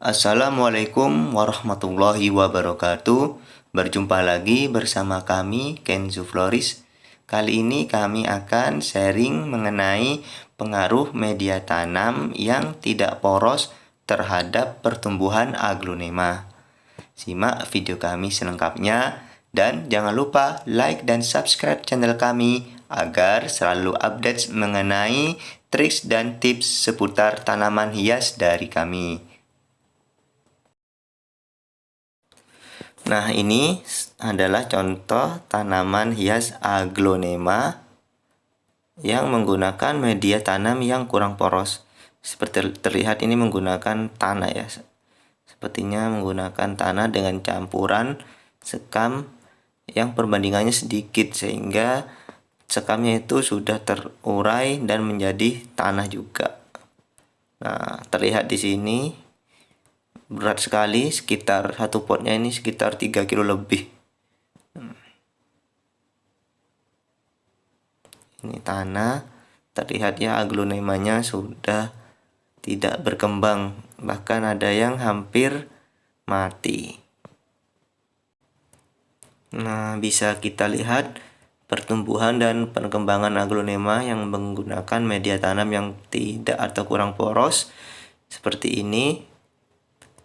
Assalamualaikum warahmatullahi wabarakatuh. Berjumpa lagi bersama kami Kenzo Floris. Kali ini kami akan sharing mengenai pengaruh media tanam yang tidak poros terhadap pertumbuhan aglonema. Simak video kami selengkapnya dan jangan lupa like dan subscribe channel kami agar selalu update mengenai trik dan tips seputar tanaman hias dari kami. Nah, ini adalah contoh tanaman hias aglonema yang menggunakan media tanam yang kurang poros. Seperti terlihat ini menggunakan tanah ya. Sepertinya menggunakan tanah dengan campuran sekam yang perbandingannya sedikit sehingga sekamnya itu sudah terurai dan menjadi tanah juga. Nah, terlihat di sini berat sekali, sekitar satu potnya ini sekitar 3 kilo lebih. Ini tanah, terlihat ya aglonemanya sudah tidak berkembang, bahkan ada yang hampir mati. Nah, bisa kita lihat pertumbuhan dan perkembangan aglonema yang menggunakan media tanam yang tidak atau kurang poros seperti ini.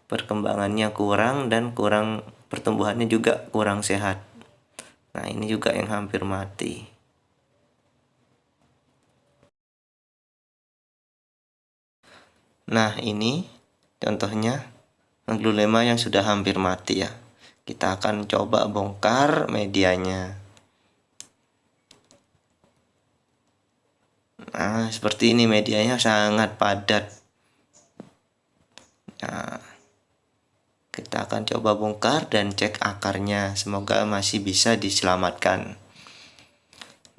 Perkembangannya kurang dan pertumbuhannya juga kurang sehat. Nah, ini juga yang hampir mati. Nah, ini contohnya aglonema yang sudah hampir mati ya. Kita akan coba bongkar medianya. Nah, seperti ini medianya sangat padat. Nah, kita akan coba bongkar dan cek akarnya. Semoga masih bisa diselamatkan.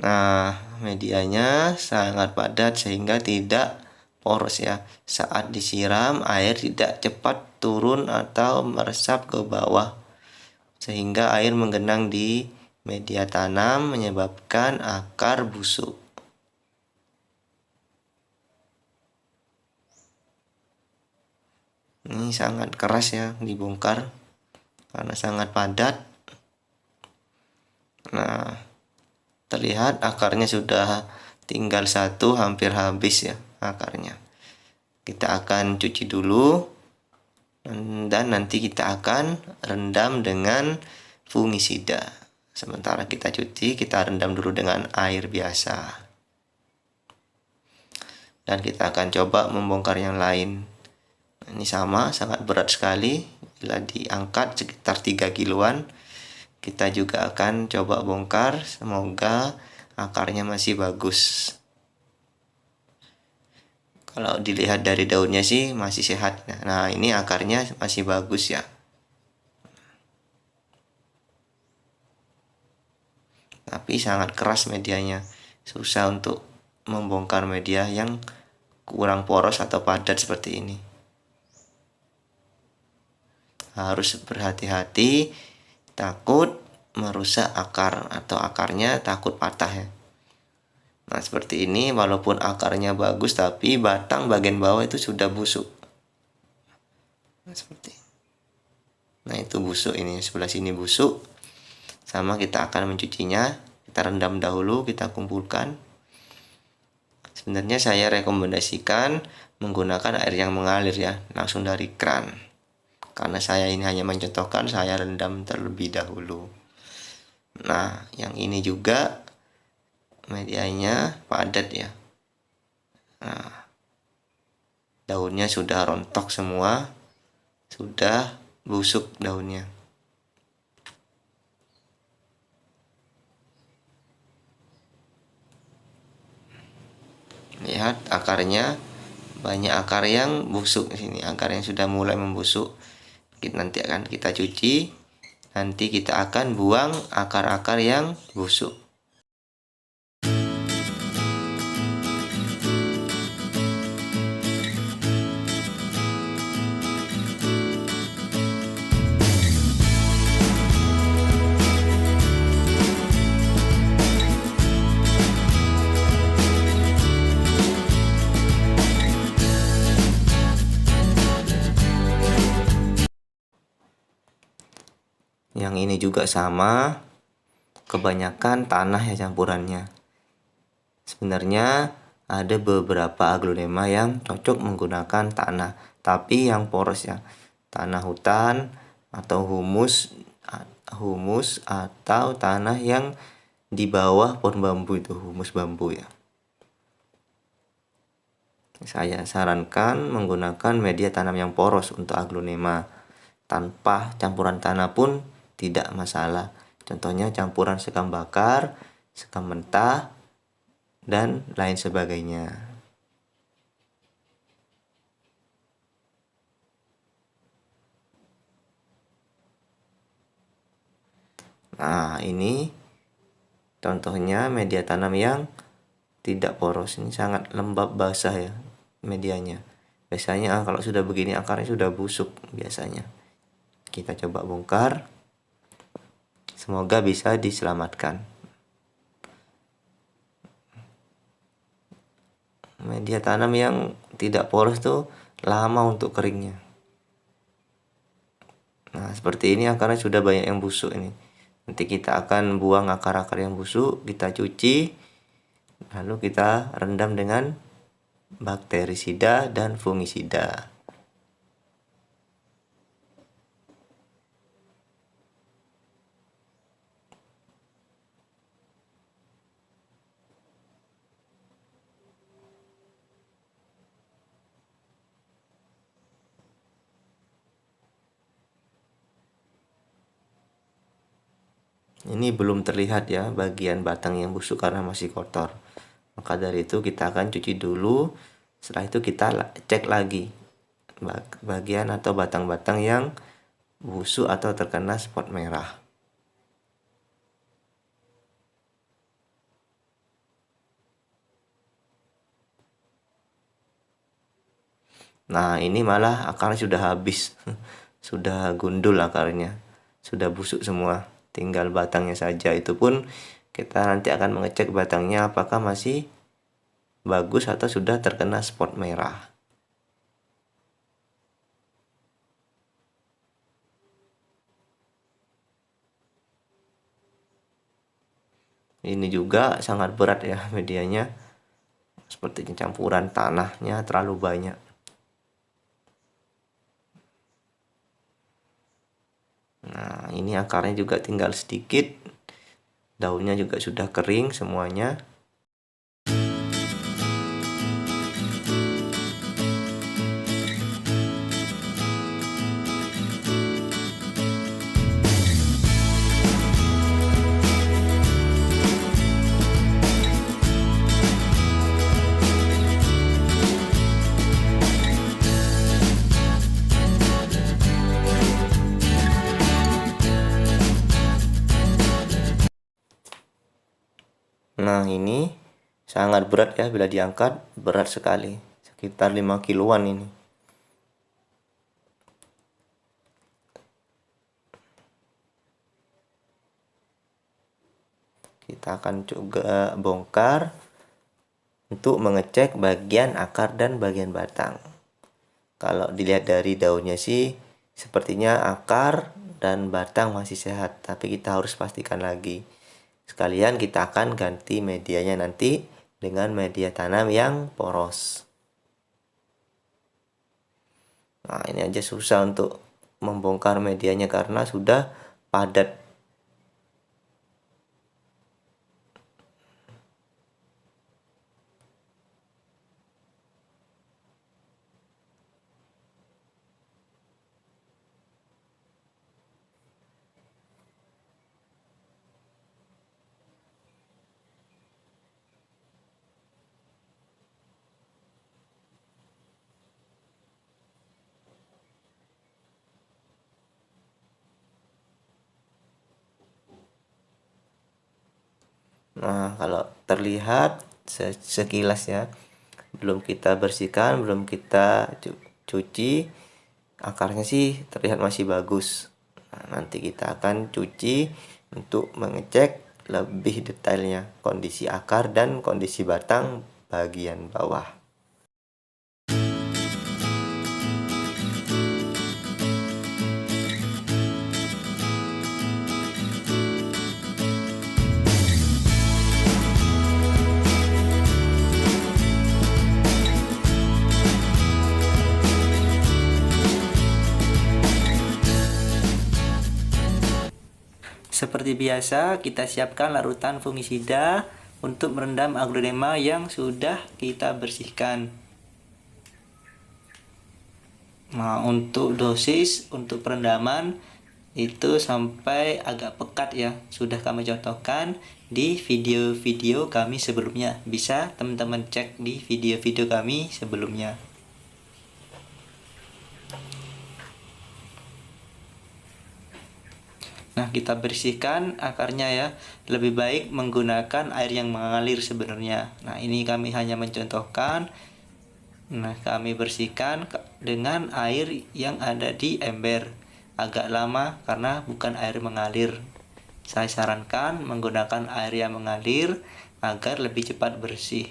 Nah, medianya sangat padat sehingga tidak poros ya. Saat disiram, air tidak cepat turun atau meresap ke bawah. Sehingga air menggenang di media tanam menyebabkan akar busuk. Ini sangat keras ya dibongkar karena sangat padat. Nah, terlihat akarnya sudah tinggal satu, hampir habis ya akarnya. Kita akan cuci dulu dan nanti kita akan rendam dengan fungisida. Sementara kita cuci, kita rendam dulu dengan air biasa. Dan kita akan coba membongkar yang lain. Ini sama, sangat berat sekali. Bila diangkat sekitar 3 kiloan. Kita juga akan coba bongkar. Semoga akarnya masih bagus. Kalau dilihat dari daunnya sih masih sehat. Nah, ini akarnya masih bagus ya. Tapi sangat keras medianya. Susah untuk membongkar media yang kurang poros atau padat seperti ini. Harus berhati-hati, takut merusak akar atau akarnya takut patah ya. Nah, seperti ini walaupun akarnya bagus tapi batang bagian bawah itu sudah busuk. Nah, seperti ini. Nah, itu busuk ini, sebelah sini busuk. Sama kita akan mencucinya, kita rendam dahulu, kita kumpulkan. Sebenarnya saya rekomendasikan menggunakan air yang mengalir ya, langsung dari keran. Karena saya ini hanya mencontohkan, saya rendam terlebih dahulu. Nah, yang ini juga medianya padat ya. Nah, daunnya sudah rontok semua, sudah busuk daunnya. Lihat akarnya, banyak akar yang busuk di sini, akar yang sudah mulai membusuk. Nanti akan kita cuci, nanti kita akan buang akar-akar yang busuk. Yang ini juga sama, kebanyakan tanah ya campurannya. Sebenarnya ada beberapa aglonema yang cocok menggunakan tanah, tapi yang poros ya, tanah hutan atau humus atau tanah yang di bawah pohon bambu, itu humus bambu ya. Saya sarankan menggunakan media tanam yang poros untuk aglonema. Tanpa campuran tanah pun tidak masalah. Contohnya campuran sekam bakar, sekam mentah, dan lain sebagainya. Nah, ini contohnya media tanam yang tidak poros. Ini sangat lembab basah ya medianya. Biasanya kalau sudah begini akarnya sudah busuk biasanya. Kita coba bongkar. Semoga bisa diselamatkan. Media tanam yang tidak poros tuh lama untuk keringnya. Nah, seperti ini akarnya sudah banyak yang busuk ini. Nanti kita akan buang akar-akar yang busuk, kita cuci, lalu kita rendam dengan bakterisida dan fungisida. Ini belum terlihat ya bagian batang yang busuk karena masih kotor. Maka dari itu kita akan cuci dulu. Setelah itu kita cek lagi bagian atau batang-batang yang busuk atau terkena spot merah. Nah, ini malah akarnya sudah habis. Sudah gundul akarnya. Sudah busuk semua. Tinggal batangnya saja. Itu pun kita nanti akan mengecek batangnya apakah masih bagus atau sudah terkena spot merah. Ini juga sangat berat ya medianya. Sepertinya campuran tanahnya terlalu banyak. Nah, ini akarnya juga tinggal sedikit. Daunnya juga sudah kering semuanya. Nah, ini sangat berat ya bila diangkat, berat sekali. Sekitar 5 kiloan ini. Kita akan juga bongkar untuk mengecek bagian akar dan bagian batang. Kalau dilihat dari daunnya sih sepertinya akar dan batang masih sehat, tapi kita harus pastikan lagi. Sekalian kita akan ganti medianya nanti dengan media tanam yang poros. Nah, ini aja susah untuk membongkar medianya karena sudah padat. Nah, kalau terlihat sekilas ya, belum kita bersihkan, belum kita cuci, akarnya sih terlihat masih bagus. Nah, nanti kita akan cuci untuk mengecek lebih detailnya kondisi akar dan kondisi batang bagian bawah. Seperti biasa, kita siapkan larutan fungisida untuk merendam aglonema yang sudah kita bersihkan. Nah, untuk dosis untuk perendaman itu sampai agak pekat ya, sudah kami contohkan di video-video kami sebelumnya. Bisa teman-teman cek di video-video kami sebelumnya. Nah, kita bersihkan akarnya ya. Lebih baik menggunakan air yang mengalir sebenarnya. Nah, ini kami hanya mencontohkan. Nah, kami bersihkan dengan air yang ada di ember. Agak lama karena bukan air mengalir. Saya sarankan menggunakan air yang mengalir agar lebih cepat bersih.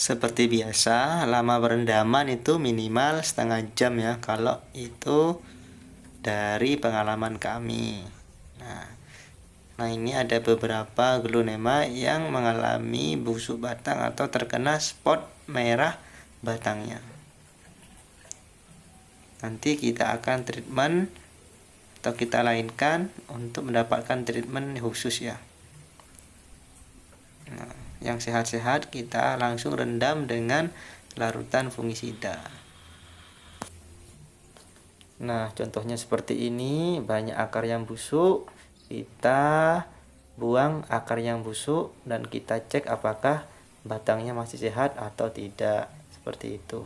Seperti biasa, lama perendaman itu minimal setengah jam ya, kalau itu dari pengalaman kami. Nah, ini ada beberapa aglonema yang mengalami busuk batang atau terkena spot merah batangnya. Nanti kita akan treatment atau kita lainkan untuk mendapatkan treatment khusus ya. Nah, yang sehat-sehat kita langsung rendam dengan larutan fungisida. Nah, contohnya seperti ini, banyak akar yang busuk. Kita buang akar yang busuk dan kita cek apakah batangnya masih sehat atau tidak. Seperti itu.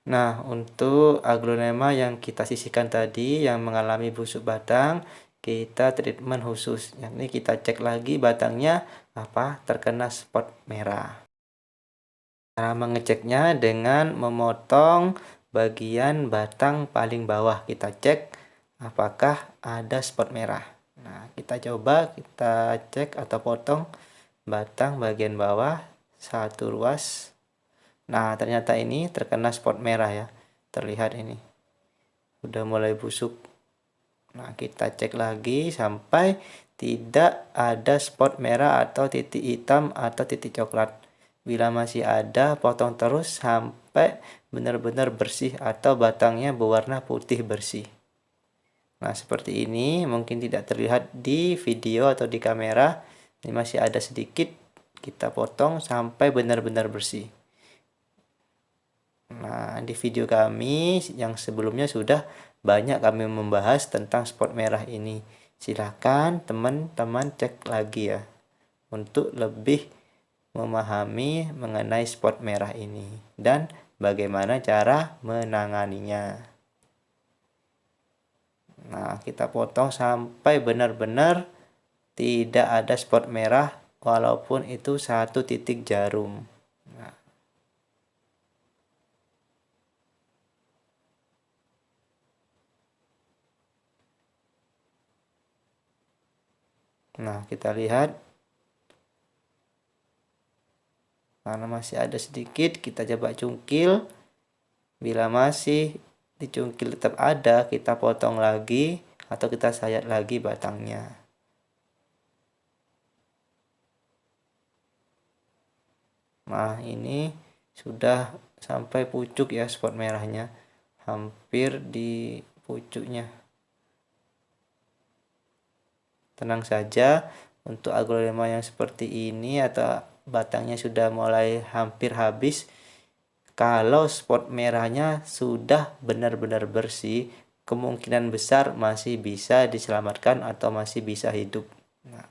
Nah, untuk aglonema yang kita sisihkan tadi yang mengalami busuk batang, kita treatment khusus. Ini kita cek lagi batangnya apa terkena spot merah. Cara mengeceknya dengan memotong bagian batang paling bawah. Kita cek apakah ada spot merah. Nah, kita coba kita cek atau potong batang bagian bawah satu ruas. Nah, ternyata ini terkena spot merah ya. Terlihat ini. Udah mulai busuk. Nah, kita cek lagi sampai tidak ada spot merah atau titik hitam atau titik coklat. Bila masih ada, potong terus sampai benar-benar bersih atau batangnya berwarna putih bersih. Nah, seperti ini mungkin tidak terlihat di video atau di kamera. Ini masih ada sedikit. Kita potong sampai benar-benar bersih. Nah, di video kami yang sebelumnya sudah banyak kami membahas tentang spot merah ini. Silahkan teman-teman cek lagi ya, untuk lebih memahami mengenai spot merah ini dan bagaimana cara menanganinya. Nah, kita potong sampai benar-benar tidak ada spot merah walaupun itu 1 titik jarum. Nah, kita lihat. Karena masih ada sedikit, kita coba cungkil. Bila masih dicungkil tetap ada, kita potong lagi atau kita sayat lagi batangnya. Nah, ini sudah sampai pucuk ya spot merahnya. Hampir di pucuknya. Tenang saja, untuk aglonema yang seperti ini atau batangnya sudah mulai hampir habis, kalau spot merahnya sudah benar-benar bersih, kemungkinan besar masih bisa diselamatkan atau masih bisa hidup. Nah,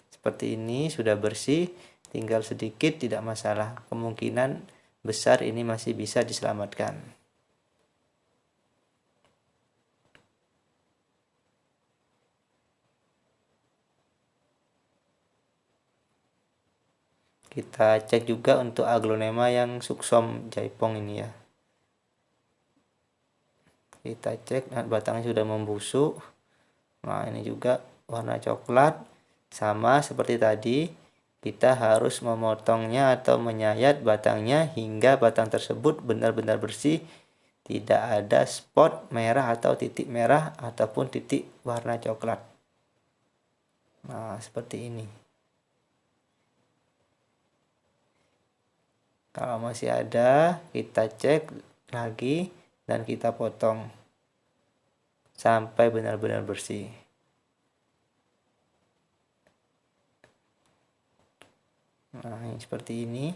seperti ini sudah bersih, tinggal sedikit tidak masalah. Kemungkinan besar ini masih bisa diselamatkan. Kita cek juga untuk aglonema yang suksom jaipong ini ya. Kita cek, nah, batangnya sudah membusuk. Nah, ini juga warna coklat. Sama seperti tadi, kita harus memotongnya atau menyayat batangnya hingga batang tersebut benar-benar bersih. Tidak ada spot merah atau titik merah ataupun titik warna coklat. Nah, seperti ini. Kalau masih ada, kita cek lagi dan kita potong sampai benar-benar bersih. Nah, ini seperti ini.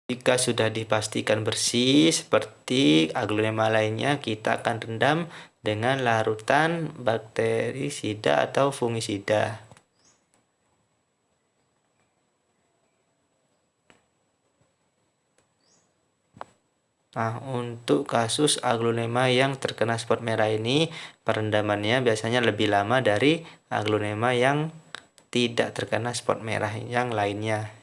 Jika sudah dipastikan bersih seperti aglonema lainnya, kita akan rendam dengan larutan bakterisida atau fungisida. Nah, untuk kasus aglonema yang terkena spot merah ini, perendamannya biasanya lebih lama dari aglonema yang tidak terkena spot merah yang lainnya.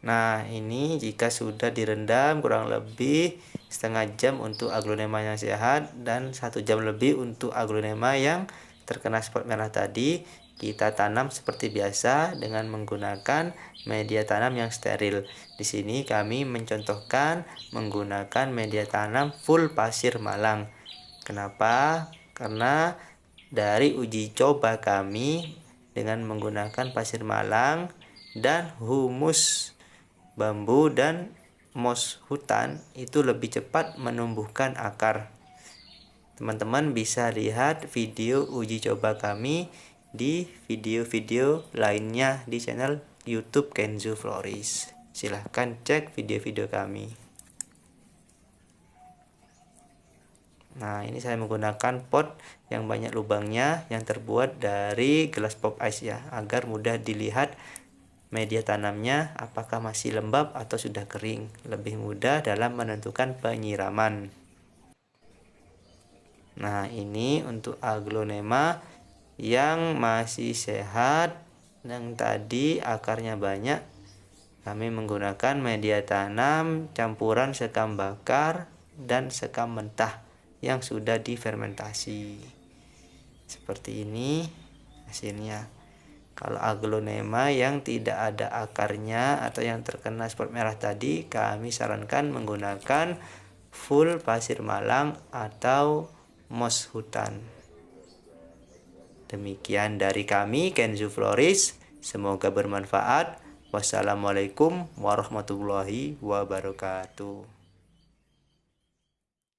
Nah, ini jika sudah direndam kurang lebih setengah jam untuk aglonema yang sehat dan 1 jam lebih untuk aglonema yang terkena spot merah tadi, kita tanam seperti biasa dengan menggunakan media tanam yang steril. Di sini kami mencontohkan menggunakan media tanam full pasir malang. Kenapa? Karena dari uji coba kami dengan menggunakan pasir malang dan humus bambu dan moss hutan itu lebih cepat menumbuhkan akar. Teman-teman bisa lihat video uji coba kami di video-video lainnya di channel YouTube Kenzo Floris. Silahkan cek video-video kami. Nah, ini saya menggunakan pot yang banyak lubangnya yang terbuat dari gelas pop ice ya, agar mudah dilihat media tanamnya apakah masih lembab atau sudah kering, lebih mudah dalam menentukan penyiraman. Nah, ini untuk aglonema yang masih sehat, yang tadi akarnya banyak. Kami menggunakan media tanam campuran sekam bakar dan sekam mentah yang sudah difermentasi. Seperti ini hasilnya. Kalau aglonema yang tidak ada akarnya atau yang terkena spot merah tadi, kami sarankan menggunakan full pasir malang atau moss hutan. Demikian dari kami, Kenzo Floris. Semoga bermanfaat. Wassalamualaikum warahmatullahi wabarakatuh.